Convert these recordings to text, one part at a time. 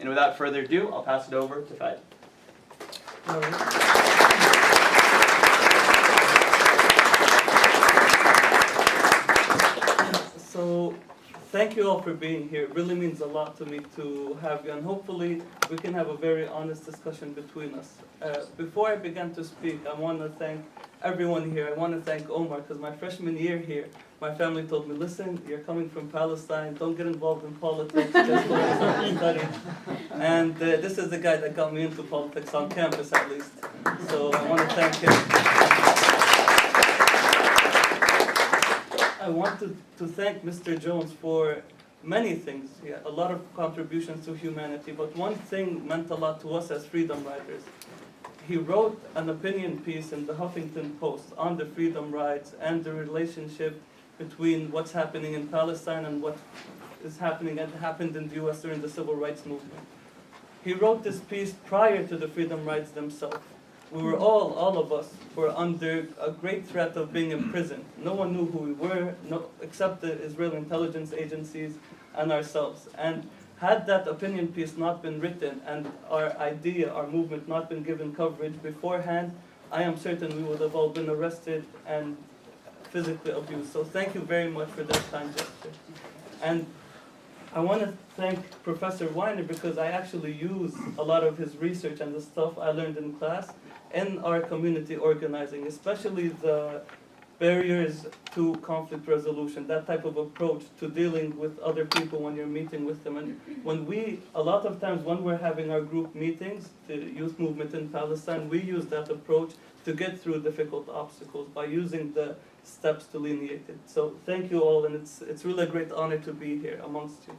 And without further ado, I'll pass it over to Fadi. So, thank you all for being here. It really means a lot to me to have you, and hopefully we can have a very honest discussion between us. Before I begin to speak, I want to thank everyone here. I want to thank Omar, because my freshman year here, my family told me, listen, you're coming from Palestine, don't get involved in politics, just focus on your studies. And this is the guy that got me into politics on campus, at least. So I want to thank him. I want to thank Mr. Jones for many things. He had a lot of contributions to humanity, but one thing meant a lot to us as freedom riders. He wrote an opinion piece in the Huffington Post on the freedom rides and the relationship between what's happening in Palestine and what is happening and happened in the US during the civil rights movement. He wrote this piece prior to the freedom rides themselves. We were all of us, were under a great threat of being imprisoned. No one knew who we were, except the Israeli intelligence agencies and ourselves. And had that opinion piece not been written and our idea, our movement not been given coverage beforehand, I am certain we would have all been arrested and physically abused. So thank you very much for that kind gesture. And I want to thank Professor Weiner because I actually use a lot of his research and the stuff I learned in class in our community organizing, especially the barriers to conflict resolution, that type of approach to dealing with other people when you're meeting with them. And a lot of times when we're having our group meetings, the youth movement in Palestine, we use that approach to get through difficult obstacles by using the steps delineated. So thank you all, and it's really a great honor to be here amongst you.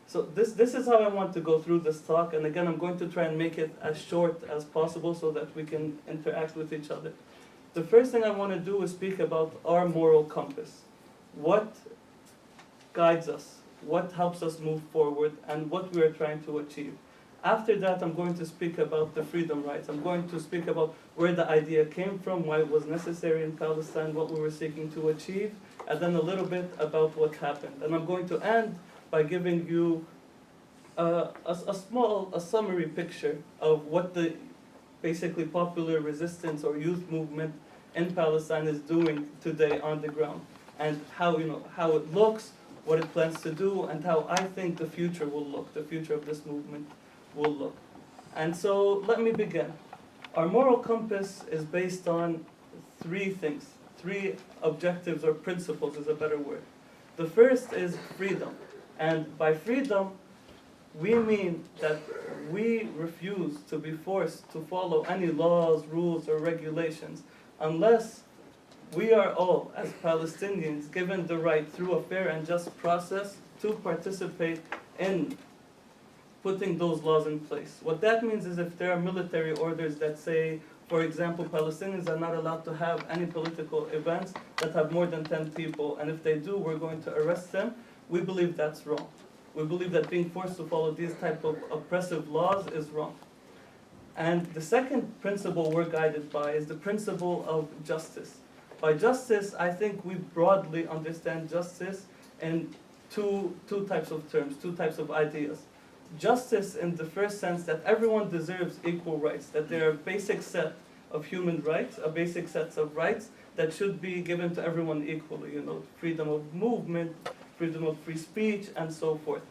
So this is how I want to go through this talk, and again, I'm going to try and make it as short as possible so that we can interact with each other. The first thing I want to do is speak about our moral compass. What guides us, what helps us move forward, and what we are trying to achieve. After that, I'm going to speak about the freedom rights. I'm going to speak about where the idea came from, why it was necessary in Palestine, what we were seeking to achieve, and then a little bit about what happened. And I'm going to end by giving you a summary picture of what the basically popular resistance or youth movement in Palestine is doing today on the ground, and how it looks, what it plans to do, and how I think the future will look, the future of this movement will look. And so let me begin. Our moral compass is based on three things, three objectives or principles is a better word. The first is freedom. And by freedom, we mean that we refuse to be forced to follow any laws, rules, or regulations unless we are all, as Palestinians, given the right through a fair and just process to participate in putting those laws in place. What that means is if there are military orders that say, for example, Palestinians are not allowed to have any political events that have more than 10 people, and if they do, we're going to arrest them, we believe that's wrong. We believe that being forced to follow these type of oppressive laws is wrong. And the second principle we're guided by is the principle of justice. By justice, I think we broadly understand justice in two types of terms, two types of ideas. Justice in the first sense that everyone deserves equal rights, that there are a basic set of human rights, a basic set of rights that should be given to everyone equally, freedom of movement, freedom of free speech, and so forth.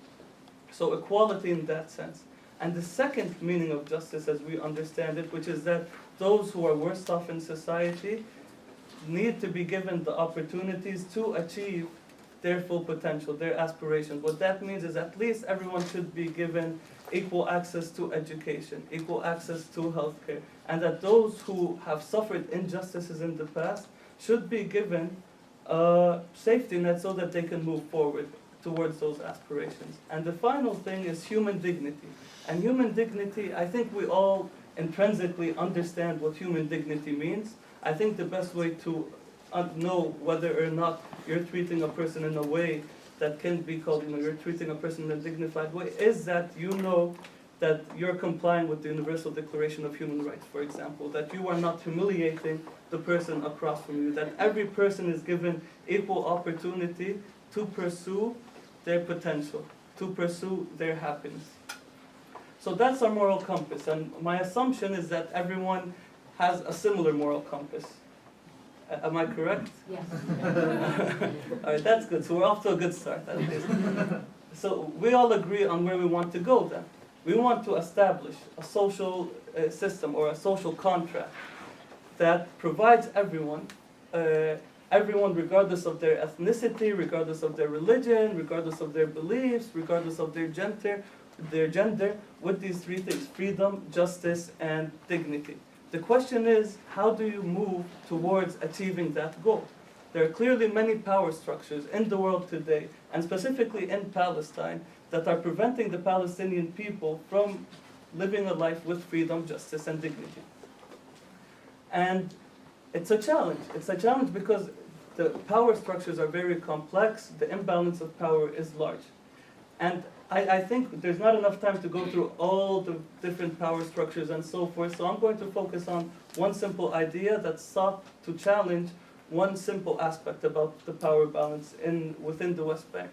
So equality in that sense. And the second meaning of justice as we understand it, which is that those who are worst off in society need to be given the opportunities to achieve their full potential, their aspirations. What that means is at least everyone should be given equal access to education, equal access to healthcare, and that those who have suffered injustices in the past should be given a safety net so that they can move forward towards those aspirations. And the final thing is human dignity. And human dignity, I think we all intrinsically understand what human dignity means. I think the best way to know whether or not you're treating a person in a way that can be called, you're treating a person in a dignified way, is that you know that you're complying with the Universal Declaration of Human Rights, for example, that you are not humiliating the person across from you, that every person is given equal opportunity to pursue their potential, to pursue their happiness. So that's our moral compass, and my assumption is that everyone has a similar moral compass. Am I correct? Yes. All right, that's good. So we're off to a good start, at least. So we all agree on where we want to go then. We want to establish a social system or a social contract that provides everyone, everyone regardless of their ethnicity, regardless of their religion, regardless of their beliefs, regardless of their gender, with these three things: freedom, justice, and dignity. The question is, how do you move towards achieving that goal? There are clearly many power structures in the world today, and specifically in Palestine, that are preventing the Palestinian people from living a life with freedom, justice, and dignity. And it's a challenge. It's a challenge because the power structures are very complex, the imbalance of power is large. And I think there's not enough time to go through all the different power structures and so forth, so I'm going to focus on one simple idea that sought to challenge one simple aspect about the power balance within the West Bank.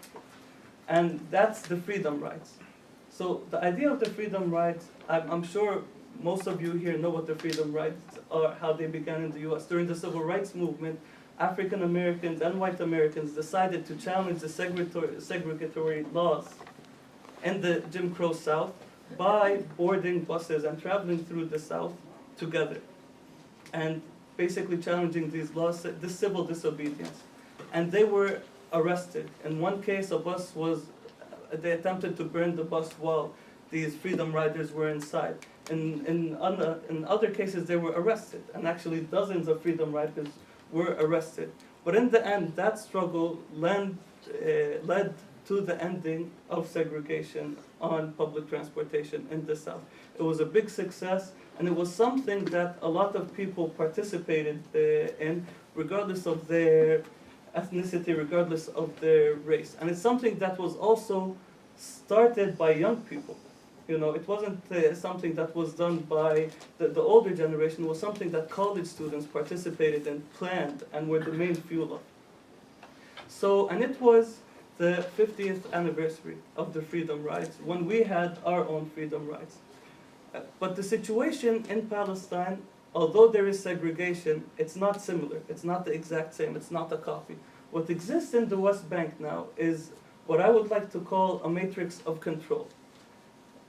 And that's the freedom rights. So the idea of the freedom rights, I'm sure most of you here know what the freedom rights are, how they began in the US. During the Civil Rights Movement, African Americans and white Americans decided to challenge the segregatory laws in the Jim Crow South by boarding buses and traveling through the South together, and basically challenging these laws, this civil disobedience. And they were arrested. In one case, they attempted to burn the bus while these freedom riders were inside. In other cases, they were arrested, and actually dozens of freedom riders were arrested. But in the end, that struggle led to the ending of segregation on public transportation in the South. It was a big success, and it was something that a lot of people participated in, regardless of their ethnicity, regardless of their race. And it's something that was also started by young people. You know, it wasn't something that was done by the older generation. It was something that college students participated in, planned, and were the main fuel of. So, and it was the 50th anniversary of the freedom rights, when we had our own freedom rights. But the situation in Palestine, although there is segregation, it's not similar. It's not the exact same. It's not a copy. What exists in the West Bank now is what I would like to call a matrix of control.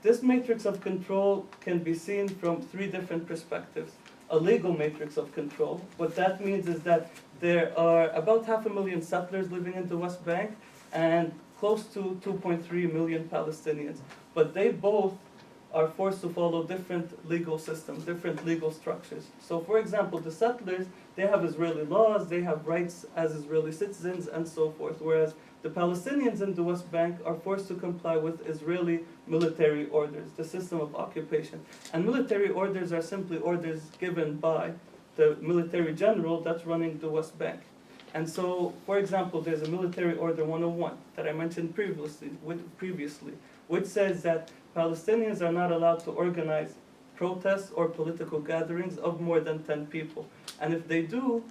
This matrix of control can be seen from three different perspectives. A legal matrix of control. What that means is that there are about 500,000 settlers living in the West Bank and close to 2.3 million Palestinians. But they both are forced to follow different legal systems, different legal structures. So for example, the settlers, they have Israeli laws, they have rights as Israeli citizens, and so forth, whereas the Palestinians in the West Bank are forced to comply with Israeli military orders, the system of occupation. And military orders are simply orders given by the military general that's running the West Bank. And so, for example, there's a Military Order 101 that I mentioned previously, which says that Palestinians are not allowed to organize protests or political gatherings of more than 10 people. And if they do,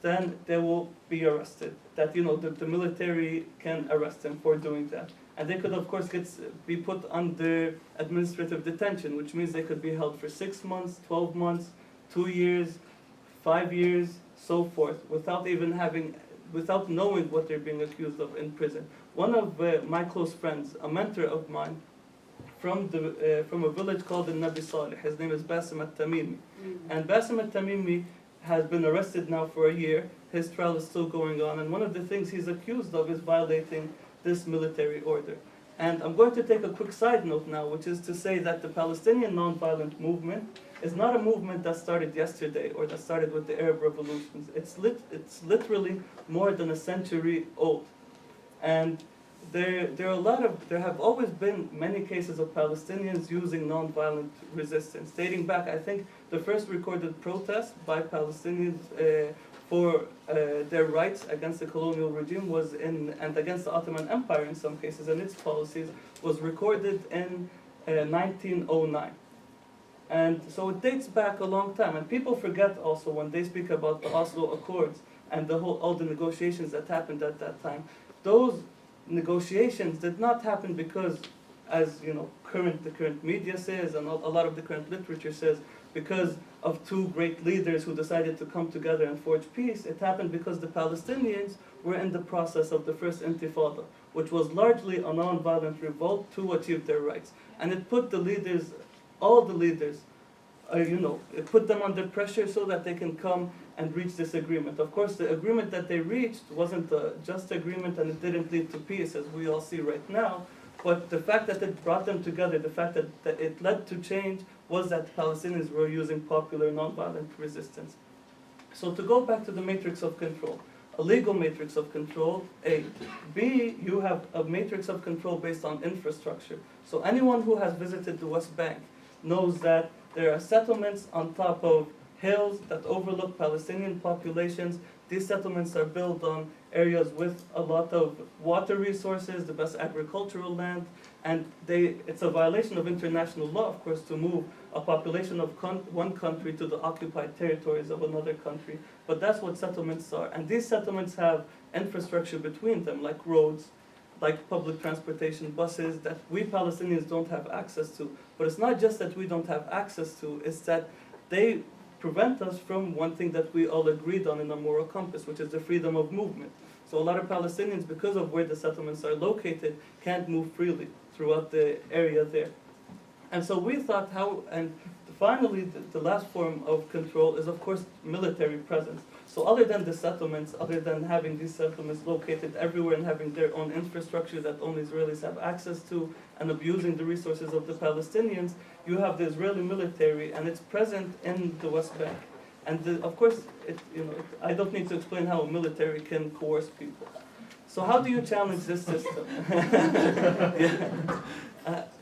then they will be arrested. That, the military can arrest them for doing that. And they could, of course, be put under administrative detention, which means they could be held for 6 months, 12 months, 2 years, 5 years, so forth, without knowing what they're being accused of in prison. One of my close friends, a mentor of mine, from a village called Nabi Saleh, his name is Basim al-Tamimi. And Basim al-Tamimi has been arrested now for a year. His trial is still going on, and one of the things he's accused of is violating this military order. And I'm going to take a quick side note now, which is to say that the Palestinian nonviolent movement is not a movement that started yesterday or that started with the Arab revolutions. It's literally more than a century old. And there have always been many cases of Palestinians using nonviolent resistance, dating back, I think, the first recorded protest by Palestinians for their rights against the colonial regime and against the Ottoman Empire in some cases, and its policies, was recorded in 1909. And so it dates back a long time, and people forget also when they speak about the Oslo Accords and all the negotiations that happened at that time. Those negotiations did not happen because as the current media says, and a lot of the current literature says, because of two great leaders who decided to come together and forge peace. It happened because the Palestinians were in the process of the first intifada, which was largely a non-violent revolt to achieve their rights. And it put the leaders, all the leaders, it put them under pressure so that they can come and reach this agreement. Of course, the agreement that they reached wasn't a just agreement, and it didn't lead to peace, as we all see right now. But the fact that it brought them together, the fact that it led to change, was that Palestinians were using popular nonviolent resistance. So to go back to the matrix of control, a legal matrix of control, A. B, you have a matrix of control based on infrastructure. So anyone who has visited the West Bank knows that there are settlements on top of hills that overlook Palestinian populations. These settlements are built on areas with a lot of water resources, the best agricultural land, and it's a violation of international law, of course, to move a population of one country to the occupied territories of another country. But that's what settlements are. And these settlements have infrastructure between them, like roads, like public transportation, buses, that we Palestinians don't have access to. But it's not just that we don't have access to, it's that they prevent us from one thing that we all agreed on in our moral compass, which is the freedom of movement. So a lot of Palestinians, because of where the settlements are located, can't move freely throughout the area there. And so we thought finally the last form of control is, of course, military presence. So other than the settlements, other than having these settlements located everywhere and having their own infrastructure that only Israelis have access to, and abusing the resources of the Palestinians, you have the Israeli military, and it's present in the West Bank. And of course, I don't need to explain how a military can coerce people. So how do you challenge this system?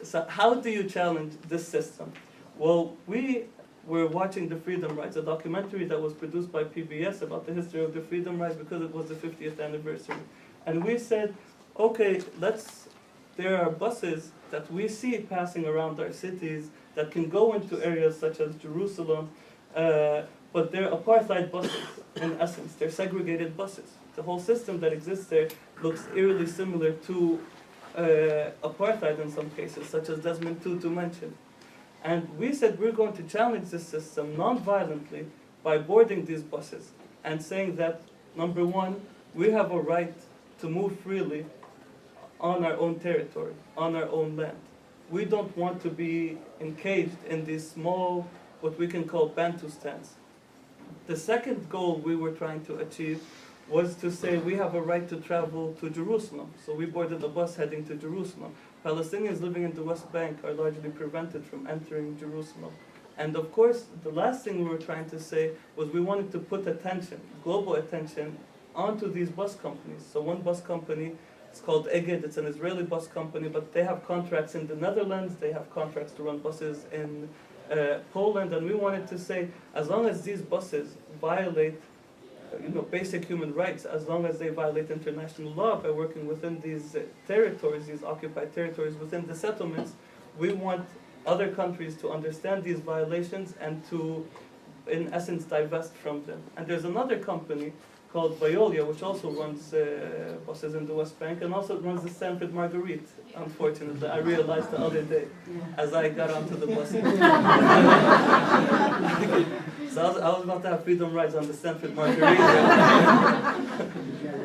So how do you challenge this system? Well, we were watching The Freedom Rides, a documentary that was produced by PBS about the history of the Freedom Rides because it was the 50th anniversary. And we said, okay, there are buses that we see passing around our cities that can go into areas such as Jerusalem, but they're apartheid buses in essence. They're segregated buses. The whole system that exists there looks eerily similar to apartheid in some cases, such as Desmond Tutu mentioned. And we said we're going to challenge this system non-violently by boarding these buses and saying that, number one, we have a right to move freely on our own territory, on our own land. We don't want to be encaged in these small, what we can call Bantustans. The second goal we were trying to achieve was to say we have a right to travel to Jerusalem. So we boarded a bus heading to Jerusalem. Palestinians living in the West Bank are largely prevented from entering Jerusalem. And of course, the last thing we were trying to say was we wanted to put attention, global attention, onto these bus companies. So one bus company, it's called Eged, it's an Israeli bus company, but they have contracts in the Netherlands, they have contracts to run buses in Poland, and we wanted to say, as long as these buses violate basic human rights, as long as they violate international law by working within these territories, these occupied territories within the settlements, we want other countries to understand these violations and to, in essence, divest from them. And there's another company called Veolia, which also runs buses in the West Bank, and also runs the Stanford Marguerite, unfortunately. I realized the other day as I got onto the bus. So I was about to have freedom rides on the Stanford Marguerite.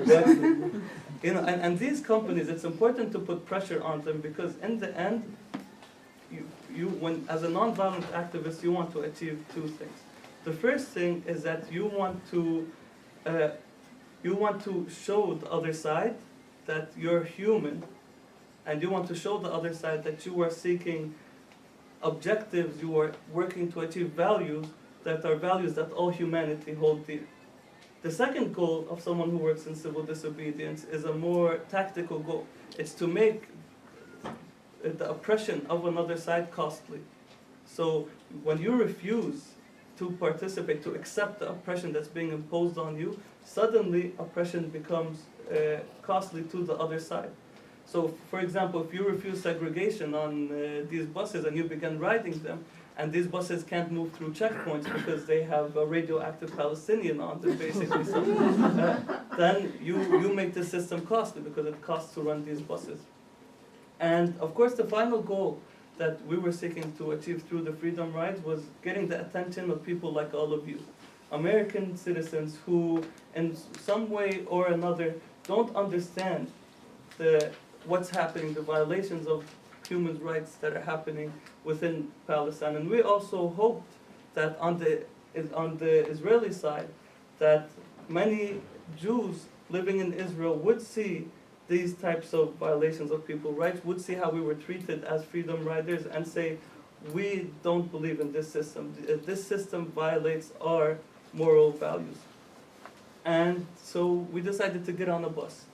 But, and these companies, it's important to put pressure on them because in the end, when as a nonviolent activist, you want to achieve two things. The first thing is that you want to show the other side that you're human, and you want to show the other side that you are seeking objectives, you are working to achieve values that are values that all humanity hold dear. The second goal of someone who works in civil disobedience is a more tactical goal. It's to make the oppression of another side costly. So when you refuse to participate, to accept the oppression that's being imposed on you, suddenly oppression becomes costly to the other side. So, for example, if you refuse segregation on these buses and you begin riding them, and these buses can't move through checkpoints because they have a radioactive Palestinian on them, basically, so, then you make the system costly because it costs to run these buses. And of course, the final goal that we were seeking to achieve through the Freedom Rides was getting the attention of people like all of you, American citizens who, in some way or another, don't understand what's happening, the violations of human rights that are happening within Palestine. And we also hoped that on the Israeli side, that many Jews living in Israel would see these types of violations of people's rights, would see how we were treated as freedom riders and say, we don't believe in this system. This system violates our moral values. And so we decided to get on a bus.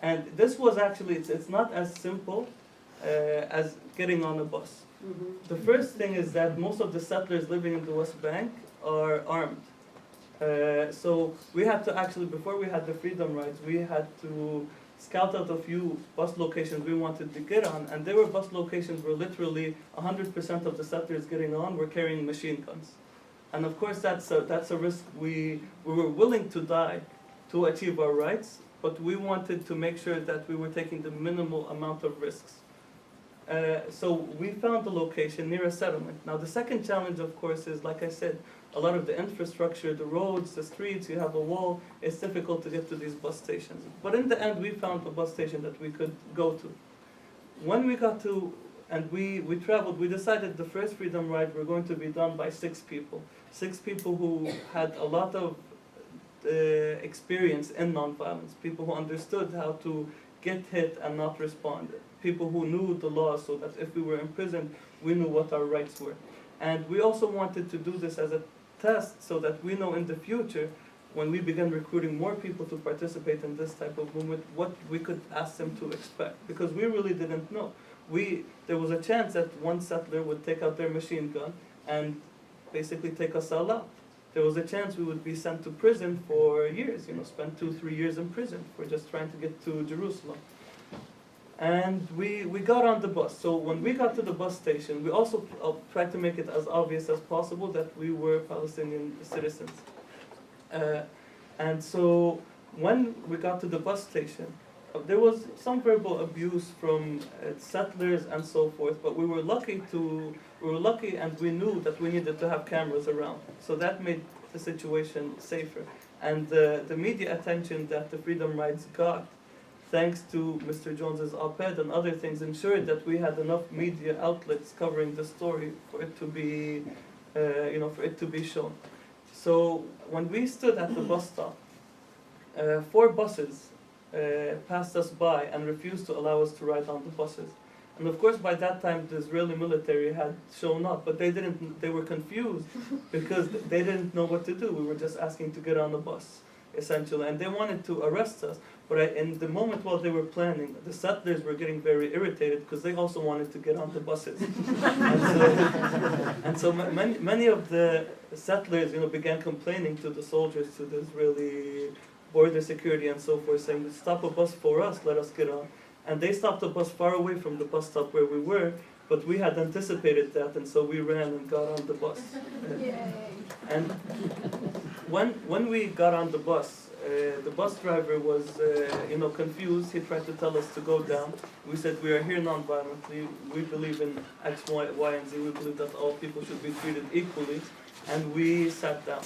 And this was actually, it's not as simple as getting on a bus. The first thing is that most of the settlers living in the West Bank are armed. So we had to actually, before we had the Freedom Rides, we had to scout out a few bus locations we wanted to get on, and there were bus locations where literally 100% of the settlers getting on were carrying machine guns. And of course that's a risk we were willing to die to achieve our rights, but we wanted to make sure that we were taking the minimal amount of risks. So we found a location near a settlement. Now the second challenge, of course, is, like I said, a lot of the infrastructure, the roads, the streets, you have a wall, it's difficult to get to these bus stations. But in the end, we found a bus station that we could go to. When we got to, and we traveled, we decided the first Freedom Ride were going to be done by 6 people. 6 people who had a lot of experience in nonviolence, people who understood how to get hit and not respond, people who knew the law so that if we were in prison, we knew what our rights were. And we also wanted to do this as a test so that we know in the future, when we begin recruiting more people to participate in this type of movement, what we could ask them to expect. Because we really didn't know. There was a chance that one settler would take out their machine gun and basically take us all out. There was a chance we would be sent to prison for years, spend 2-3 years in prison for just trying to get to Jerusalem. And we got on the bus. So when we got to the bus station, we also tried to make it as obvious as possible that we were Palestinian citizens. And so when we got to the bus station, there was some verbal abuse from settlers and so forth, but we were lucky and we knew that we needed to have cameras around. So that made the situation safer. And the media attention that the Freedom Rides got, thanks to Mr. Jones's op-ed and other things, ensured that we had enough media outlets covering the story for it to be, for it to be shown. So when we stood at the bus stop, 4 buses passed us by and refused to allow us to ride on the buses. And of course, by that time, the Israeli military had shown up, but they were confused because they didn't know what to do. We were just asking to get on the bus, essentially, and they wanted to arrest us. But in the moment while they were planning, the settlers were getting very irritated because they also wanted to get on the buses. and so many of the settlers, began complaining to the soldiers, to the Israeli border security and so forth, saying, stop a bus for us, let us get on. And they stopped the bus far away from the bus stop where we were, but we had anticipated that, and so we ran and got on the bus. And when we got on the bus driver was confused. He tried to tell us to go down. We said, we are here non-violently. We believe in X, Y, and Z. We believe that all people should be treated equally. And we sat down.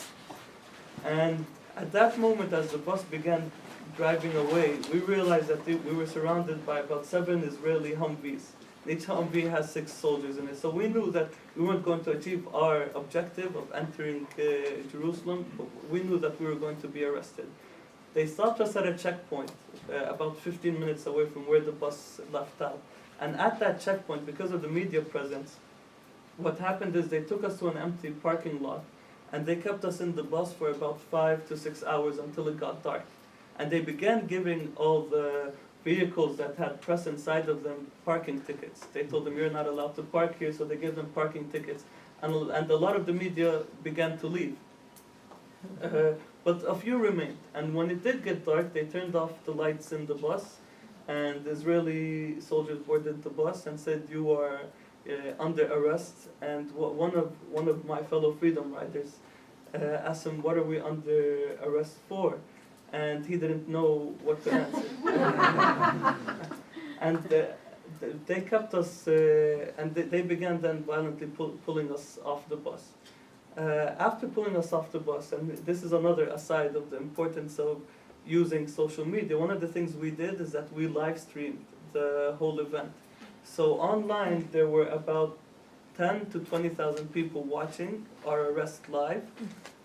And at that moment, as the bus began driving away, we realized that we were surrounded by about 7 Israeli Humvees. Each Humvee has 6 soldiers in it. So we knew that we weren't going to achieve our objective of entering Jerusalem, but we knew that we were going to be arrested. They stopped us at a checkpoint about 15 minutes away from where the bus left out. And at that checkpoint, because of the media presence, what happened is they took us to an empty parking lot, and they kept us in the bus for about 5 to 6 hours until it got dark. And they began giving all the vehicles that had press inside of them parking tickets. They told them, you're not allowed to park here, so they gave them parking tickets. And a lot of the media began to leave. But a few remained. And when it did get dark, they turned off the lights in the bus, and the Israeli soldiers boarded the bus and said, you are under arrest. And one of my fellow freedom riders asked him, what are we under arrest for? And he didn't know what to answer. And they kept us, and they began then violently pulling us off the bus. After pulling us off the bus, and this is another aside of the importance of using social media, one of the things we did is that we live streamed the whole event. So online there were about 10 to 20,000 people watching our arrest live,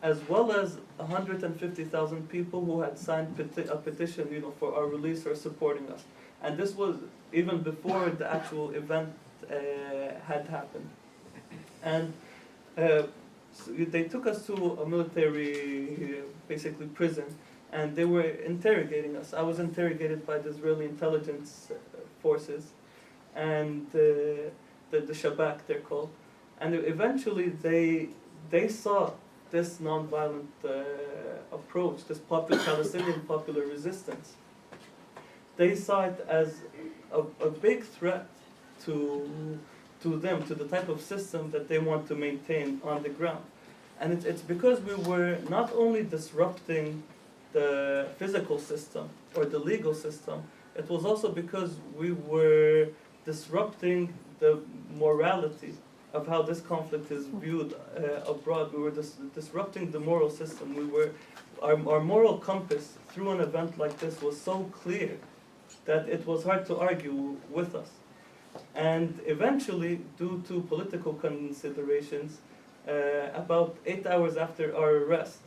as well as 150,000 people who had signed a petition, for our release or supporting us. And this was even before the actual event had happened. And so they took us to a military, basically prison, and they were interrogating us. I was interrogated by the Israeli intelligence forces, and the Shabak, they're called. And eventually they saw this nonviolent approach, this Palestinian popular resistance. They saw it as a big threat to them, to the type of system that they want to maintain on the ground. And it's because we were not only disrupting the physical system or the legal system, it was also because we were disrupting the morality of how this conflict is viewed abroad. We were disrupting the moral system. Our moral compass through an event like this was so clear that it was hard to argue with us. And eventually, due to political considerations, about 8 hours after our arrest,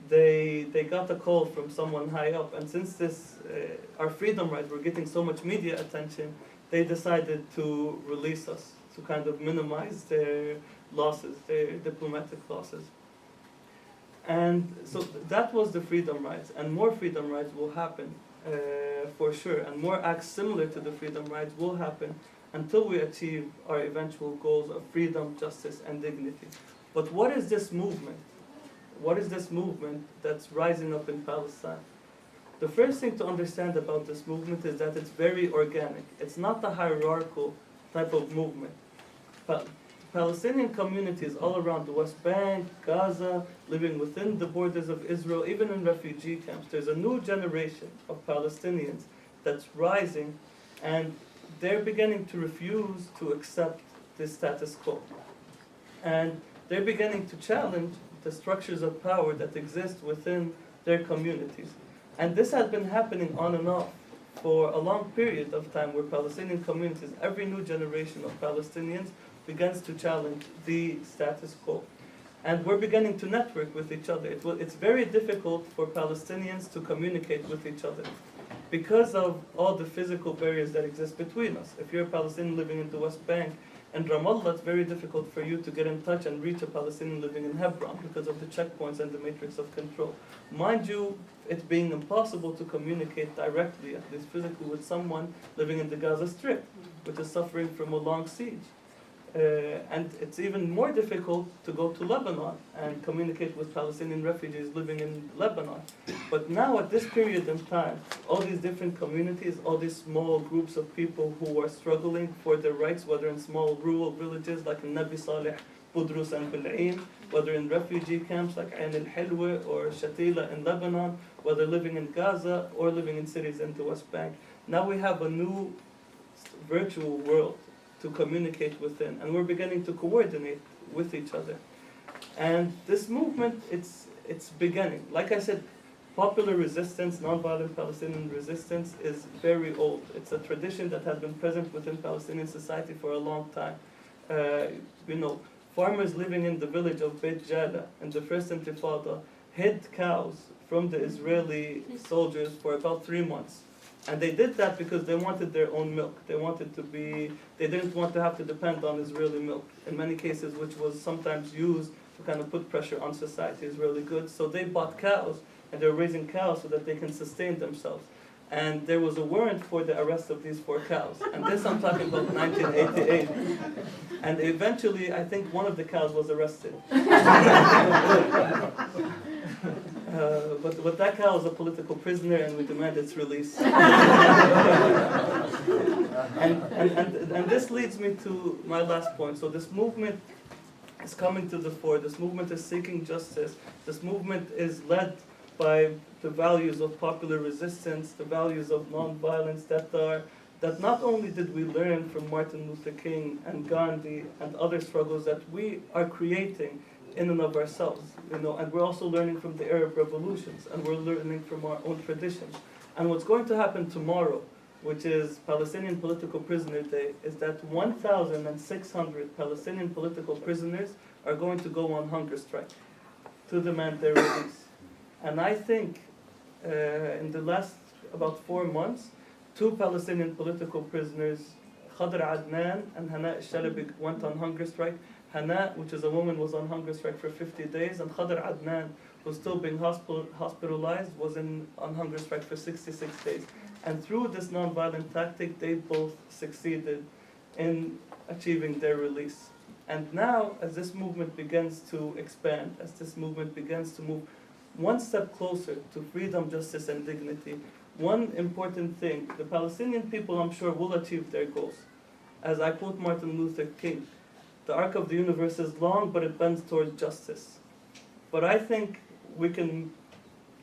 they got a call from someone high up. And since our freedom rights were getting so much media attention, they decided to release us, to kind of minimize their losses, their diplomatic losses. And so that was the freedom rights, and more freedom rights will happen for sure, and more acts similar to the freedom rights will happen until we achieve our eventual goals of freedom, justice, and dignity. But what is this movement? What is this movement that's rising up in Palestine? The first thing to understand about this movement is that it's very organic. It's not a hierarchical type of movement. Palestinian communities all around the West Bank, Gaza, living within the borders of Israel, even in refugee camps, there's a new generation of Palestinians that's rising, and they're beginning to refuse to accept this status quo. And they're beginning to challenge the structures of power that exist within their communities. And this has been happening on and off for a long period of time, where Palestinian communities, every new generation of Palestinians, begins to challenge the status quo. And we're beginning to network with each other. It's very difficult for Palestinians to communicate with each other because of all the physical barriers that exist between us. If you're a Palestinian living in the West Bank and Ramallah, it's very difficult for you to get in touch and reach a Palestinian living in Hebron because of the checkpoints and the matrix of control. Mind you, it being impossible to communicate directly, at least physically, with someone living in the Gaza Strip, which is suffering from a long siege. And it's even more difficult to go to Lebanon and communicate with Palestinian refugees living in Lebanon. But now, at this period in time, all these different communities, all these small groups of people who are struggling for their rights, whether in small rural villages like in Nabi Saleh, Budrus, and Bil'in, whether in refugee camps like Ain al-Hilwa or Shatila in Lebanon, whether living in Gaza or living in cities in the West Bank. Now we have a new virtual world to communicate within, and we're beginning to coordinate with each other. And this movement, it's beginning. Like I said, popular resistance, nonviolent Palestinian resistance is very old. It's a tradition that has been present within Palestinian society for a long time. Farmers living in the village of Beit Jala in the first Intifada hid cows from the Israeli soldiers for about 3 months. And they did that because they wanted their own milk. They didn't want to have to depend on Israeli milk, in many cases, which was sometimes used to kind of put pressure on society, Israeli goods. So they bought cows, and they were raising cows so that they can sustain themselves. And there was a warrant for the arrest of these 4 cows. And this I'm talking about 1988. And eventually, I think one of the cows was arrested. But that cow is a political prisoner, and we demand its release. and this leads me to my last point. So this movement is coming to the fore. This movement is seeking justice. This movement is led by the values of popular resistance, the values of nonviolence that are that not only did we learn from Martin Luther King and Gandhi and other struggles that we are creating in and of ourselves, and we're also learning from the Arab revolutions, and we're learning from our own traditions. And what's going to happen tomorrow, which is Palestinian Political Prisoner Day, is that 1,600 Palestinian political prisoners are going to go on hunger strike to demand their release. And I think in the last about 4 months, 2 Palestinian political prisoners, Khadr Adnan and Hana Shalabi, went on hunger strike. Hana, which is a woman, was on hunger strike for 50 days, and Khadr Adnan, who's still being hospitalized, was on hunger strike for 66 days. And through this nonviolent tactic, they both succeeded in achieving their release. And now, as this movement begins to expand, as this movement begins to move one step closer to freedom, justice, and dignity, one important thing, the Palestinian people, I'm sure, will achieve their goals. As I quote Martin Luther King, the arc of the universe is long, but it bends towards justice. But I think we can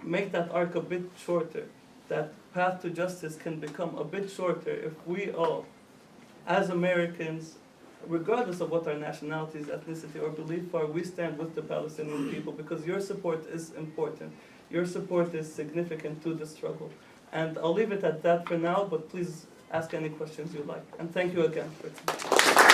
make that arc a bit shorter. That path to justice can become a bit shorter if we all, as Americans, regardless of what our nationalities, ethnicity, or belief are, we stand with the Palestinian people, because your support is important. Your support is significant to the struggle. And I'll leave it at that for now, but please ask any questions you like. And thank you again for today.